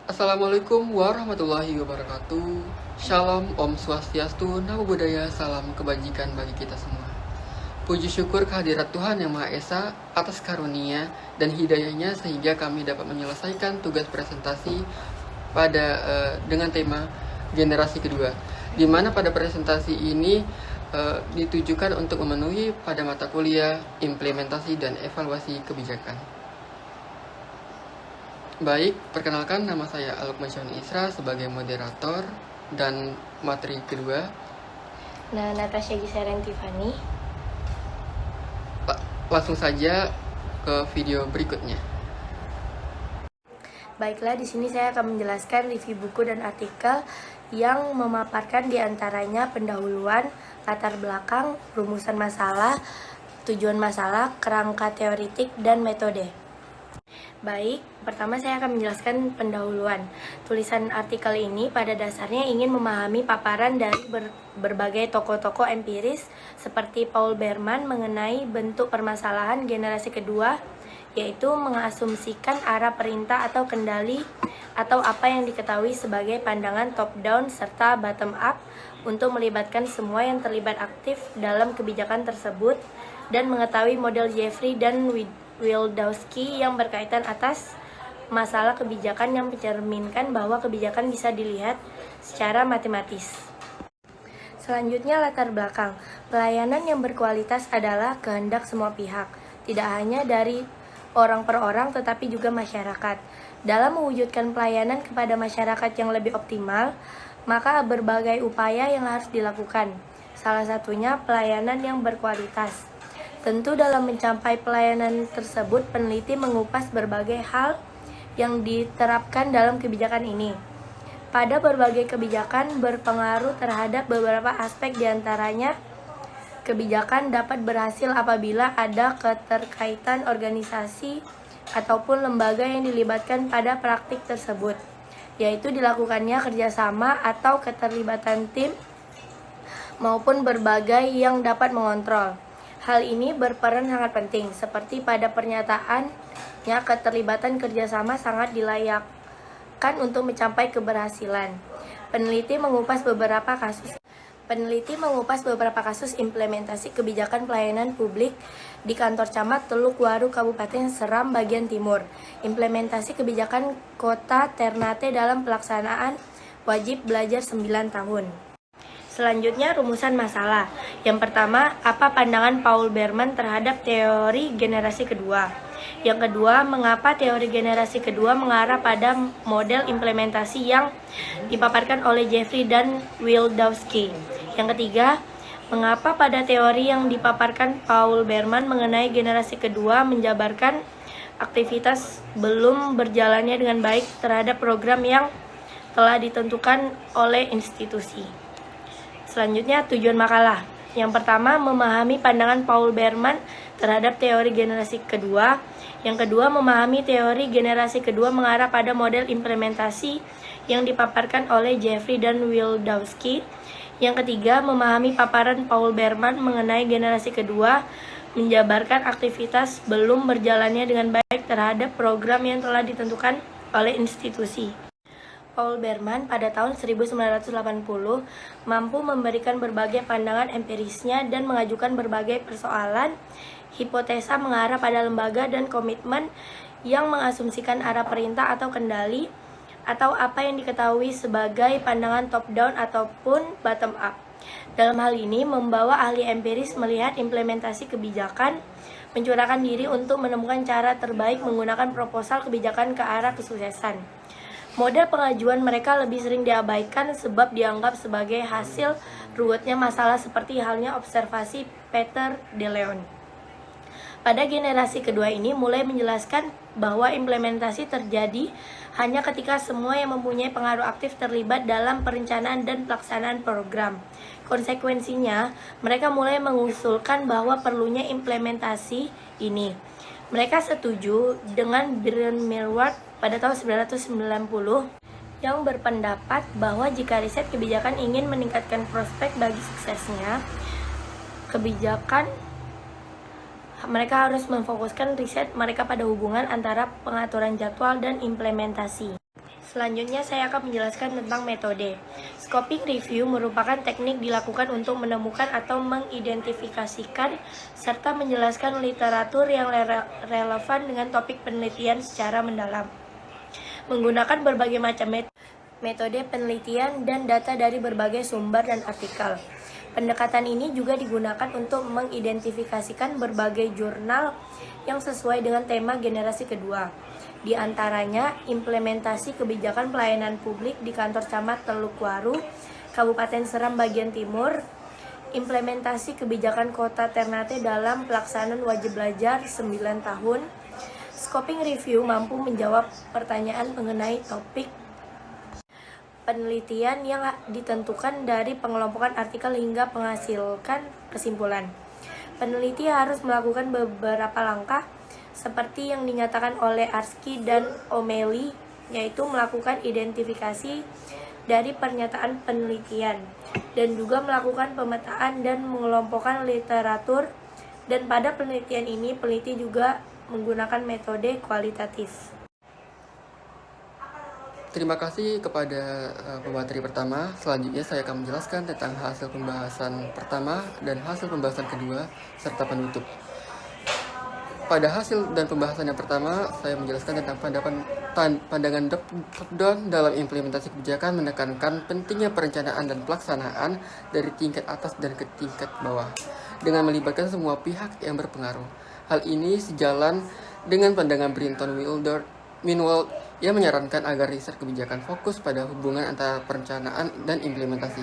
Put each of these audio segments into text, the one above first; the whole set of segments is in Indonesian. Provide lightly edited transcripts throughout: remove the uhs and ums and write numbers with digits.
Assalamualaikum warahmatullahi wabarakatuh. Shalom, Om Swastiastu, Namo Buddhaya, salam kebajikan bagi kita semua. Puji syukur kehadirat Tuhan Yang Maha Esa atas karunia dan hidayahnya sehingga kami dapat menyelesaikan tugas presentasi dengan tema generasi kedua, di mana pada presentasi ini ditujukan untuk memenuhi pada mata kuliah implementasi dan evaluasi kebijakan. Baik, perkenalkan nama saya Alukman Isra sebagai moderator dan materi kedua. Nah, Natasha Gisaren Tiffany. Langsung saja ke video berikutnya. Baiklah, di sini saya akan menjelaskan review buku dan artikel yang memaparkan diantaranya pendahuluan, latar belakang, rumusan masalah, tujuan masalah, kerangka teoritik, dan metode. Baik, pertama saya akan menjelaskan pendahuluan. Tulisan artikel ini pada dasarnya ingin memahami paparan dari berbagai tokoh-tokoh empiris seperti Paul Berman mengenai bentuk permasalahan generasi kedua, yaitu mengasumsikan arah perintah atau kendali atau apa yang diketahui sebagai pandangan top-down serta bottom-up untuk melibatkan semua yang terlibat aktif dalam kebijakan tersebut dan mengetahui model Jeffrey dan Wildawski yang berkaitan atas masalah kebijakan yang mencerminkan bahwa kebijakan bisa dilihat secara matematis. Selanjutnya, latar belakang. Pelayanan yang berkualitas adalah kehendak semua pihak, tidak hanya dari orang per orang tetapi juga masyarakat. Dalam mewujudkan pelayanan kepada masyarakat yang lebih optimal, maka berbagai upaya yang harus dilakukan. Salah satunya pelayanan yang berkualitas. Tentu dalam mencapai pelayanan tersebut, peneliti mengupas berbagai hal yang diterapkan dalam kebijakan ini. Pada berbagai kebijakan berpengaruh terhadap beberapa aspek diantaranya, kebijakan dapat berhasil apabila ada keterkaitan organisasi ataupun lembaga yang dilibatkan pada praktik tersebut, yaitu dilakukannya kerjasama atau keterlibatan tim maupun berbagai yang dapat mengontrol. Hal ini berperan sangat penting, seperti pada pernyataannya keterlibatan kerjasama sangat dilayakkan untuk mencapai keberhasilan. Peneliti mengupas beberapa kasus implementasi kebijakan pelayanan publik di kantor camat Teluk Waru Kabupaten Seram bagian timur. Implementasi kebijakan Kota Ternate dalam pelaksanaan wajib belajar 9 tahun. Selanjutnya, rumusan masalah. Yang pertama, apa pandangan Paul Berman terhadap teori generasi kedua? Yang kedua, mengapa teori generasi kedua mengarah pada model implementasi yang dipaparkan oleh Jeffrey dan Wildawski? Yang ketiga, mengapa pada teori yang dipaparkan Paul Berman mengenai generasi kedua menjabarkan aktivitas belum berjalannya dengan baik terhadap program yang telah ditentukan oleh institusi? Selanjutnya, tujuan makalah. Yang pertama, memahami pandangan Paul Berman terhadap teori generasi kedua. Yang kedua, memahami teori generasi kedua mengarah pada model implementasi yang dipaparkan oleh Jeffrey dan Wildawski. Yang ketiga, memahami paparan Paul Berman mengenai generasi kedua, menjabarkan aktivitas belum berjalannya dengan baik terhadap program yang telah ditentukan oleh institusi. Paul Berman pada tahun 1980 mampu memberikan berbagai pandangan empirisnya dan mengajukan berbagai persoalan hipotesa mengarah pada lembaga dan komitmen yang mengasumsikan arah perintah atau kendali atau apa yang diketahui sebagai pandangan top-down ataupun bottom-up. Dalam hal ini, membawa ahli empiris melihat implementasi kebijakan, mencurahkan diri untuk menemukan cara terbaik menggunakan proposal kebijakan ke arah kesuksesan. Model pengajuan mereka lebih sering diabaikan sebab dianggap sebagai hasil ruwetnya masalah seperti halnya observasi Peter de Leon. Pada generasi kedua ini mulai menjelaskan bahwa implementasi terjadi hanya ketika semua yang mempunyai pengaruh aktif terlibat dalam perencanaan dan pelaksanaan program. Konsekuensinya, mereka mulai mengusulkan bahwa perlunya implementasi ini. Mereka setuju dengan Brian Millward pada tahun 1990 yang berpendapat bahwa jika riset kebijakan ingin meningkatkan prospek bagi suksesnya kebijakan, mereka harus memfokuskan riset mereka pada hubungan antara pengaturan jadwal dan implementasi. Selanjutnya saya akan menjelaskan tentang metode. Scoping review merupakan teknik dilakukan untuk menemukan atau mengidentifikasikan serta menjelaskan literatur yang relevan dengan topik penelitian secara mendalam. Menggunakan berbagai macam metode penelitian dan data dari berbagai sumber dan artikel. Pendekatan ini juga digunakan untuk mengidentifikasikan berbagai jurnal yang sesuai dengan tema generasi kedua. Di antaranya, implementasi kebijakan pelayanan publik di kantor camat Teluk Waru, Kabupaten Seram bagian timur, implementasi kebijakan kota Ternate dalam pelaksanaan wajib belajar 9 tahun. Scoping review mampu menjawab pertanyaan mengenai topik penelitian yang ditentukan dari pengelompokan artikel hingga menghasilkan kesimpulan. Peneliti harus melakukan beberapa langkah seperti yang dinyatakan oleh Arski dan O'Malley, yaitu melakukan identifikasi dari pernyataan penelitian dan juga melakukan pemetaan dan mengelompokkan literatur, dan pada penelitian ini peneliti juga menggunakan metode kualitatif. Terima kasih kepada pemateri pertama. Selanjutnya saya akan menjelaskan tentang hasil pembahasan pertama dan hasil pembahasan kedua serta penutup. Pada hasil dan pembahasan yang pertama, saya menjelaskan tentang pandangan top-down dalam implementasi kebijakan menekankan pentingnya perencanaan dan pelaksanaan dari tingkat atas dan ke tingkat bawah, dengan melibatkan semua pihak yang berpengaruh. Hal ini sejalan dengan pandangan Brinton Minwald yang menyarankan agar riset kebijakan fokus pada hubungan antara perencanaan dan implementasi.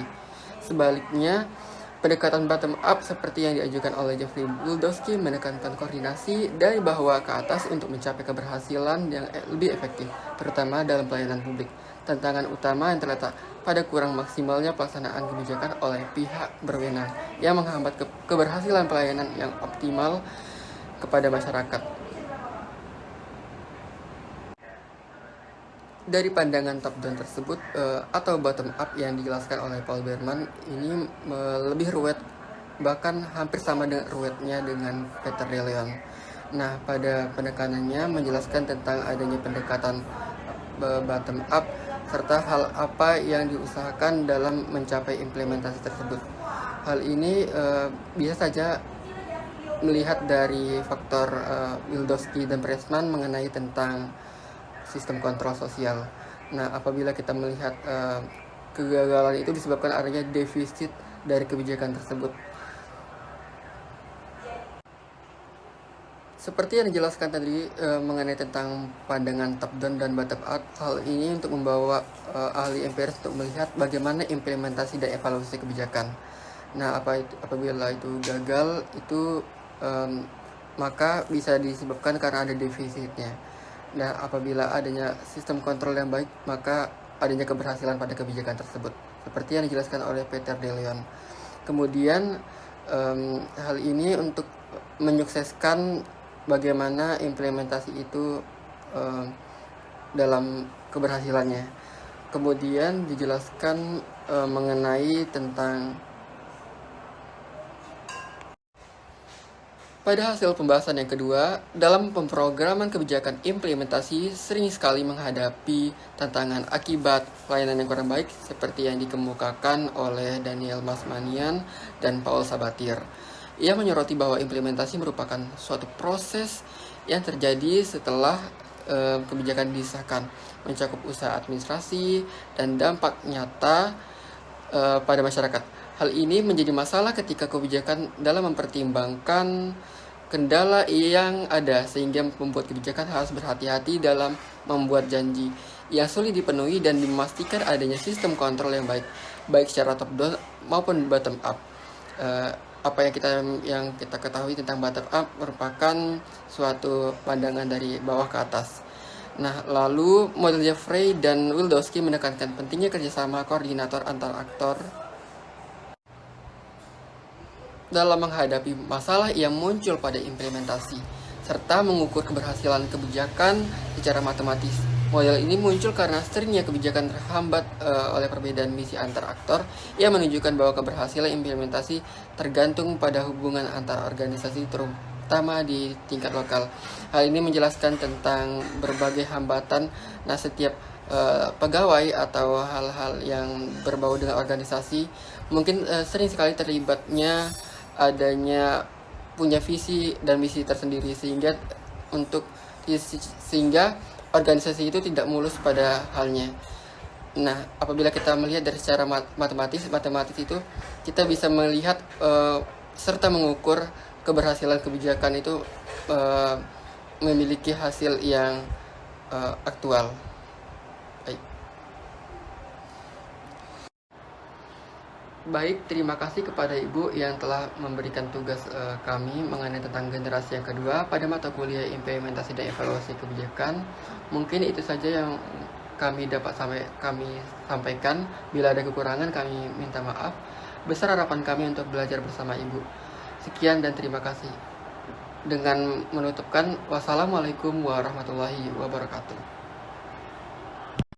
Sebaliknya, pendekatan bottom-up seperti yang diajukan oleh Jeffrey Wildowski menekankan koordinasi dari bawah ke atas untuk mencapai keberhasilan yang lebih efektif, terutama dalam pelayanan publik. Tantangan utama yang terletak pada kurang maksimalnya pelaksanaan kebijakan oleh pihak berwenang yang menghambat keberhasilan pelayanan yang optimal kepada masyarakat. Dari pandangan top-down tersebut atau bottom-up yang dijelaskan oleh Paul Berman ini lebih ruwet, bahkan hampir sama dengan ruwetnya dengan Peter de Leon. Nah, pada penekanannya menjelaskan tentang adanya pendekatan bottom-up serta hal apa yang diusahakan dalam mencapai implementasi tersebut. Hal ini bisa saja melihat dari faktor Wildowski dan Pressman mengenai tentang sistem kontrol sosial. Nah, apabila kita melihat kegagalan itu disebabkan adanya defisit dari kebijakan tersebut. Seperti yang dijelaskan tadi mengenai tentang pandangan top down dan bottom up, hal ini untuk membawa ahli empiris untuk melihat bagaimana implementasi dan evaluasi kebijakan. Nah, apabila itu gagal, itu maka bisa disebabkan karena ada defisitnya. Nah, apabila adanya sistem kontrol yang baik, maka adanya keberhasilan pada kebijakan tersebut. Seperti yang dijelaskan oleh Peter de Leon. Kemudian, hal ini untuk menyukseskan bagaimana implementasi itu dalam keberhasilannya. Kemudian dijelaskan mengenai tentang pada hasil pembahasan yang kedua, dalam pemrograman kebijakan implementasi sering sekali menghadapi tantangan akibat pelayanan yang kurang baik seperti yang dikemukakan oleh Daniel Masmanian dan Paul Sabatir. Ia menyoroti bahwa implementasi merupakan suatu proses yang terjadi setelah kebijakan disahkan, mencakup usaha administrasi dan dampak nyata pada masyarakat. Hal ini menjadi masalah ketika kebijakan dalam mempertimbangkan kendala yang ada, sehingga membuat kebijakan harus berhati-hati dalam membuat janji yang sulit dipenuhi dan memastikan adanya sistem kontrol yang baik secara top down maupun bottom up. Apa yang kita ketahui tentang bottom up merupakan suatu pandangan dari bawah ke atas. Nah, lalu model Jeffrey dan Wildowski menekankan pentingnya kerjasama koordinator antar aktor dalam menghadapi masalah yang muncul pada implementasi, serta mengukur keberhasilan kebijakan secara matematis. Model ini muncul karena seringnya kebijakan terhambat oleh perbedaan misi antar aktor yang menunjukkan bahwa keberhasilan implementasi tergantung pada hubungan antar organisasi terutama di tingkat lokal. Hal ini menjelaskan tentang berbagai hambatan. Nah, setiap pegawai atau hal-hal yang berbau dengan organisasi, mungkin sering sekali terlibatnya adanya punya visi dan misi tersendiri, sehingga organisasi itu tidak mulus pada halnya. Nah, apabila kita melihat dari secara matematis itu kita bisa melihat serta mengukur keberhasilan kebijakan itu eh, memiliki hasil yang aktual. Baik. Baik, terima kasih kepada Ibu yang telah memberikan tugas kami mengenai tentang generasi yang kedua pada mata kuliah implementasi dan evaluasi kebijakan. Mungkin itu saja yang kami sampaikan. Bila ada kekurangan, kami minta maaf. Besar harapan kami untuk belajar bersama Ibu. Sekian dan terima kasih. Dengan menutupkan, wassalamualaikum warahmatullahi wabarakatuh.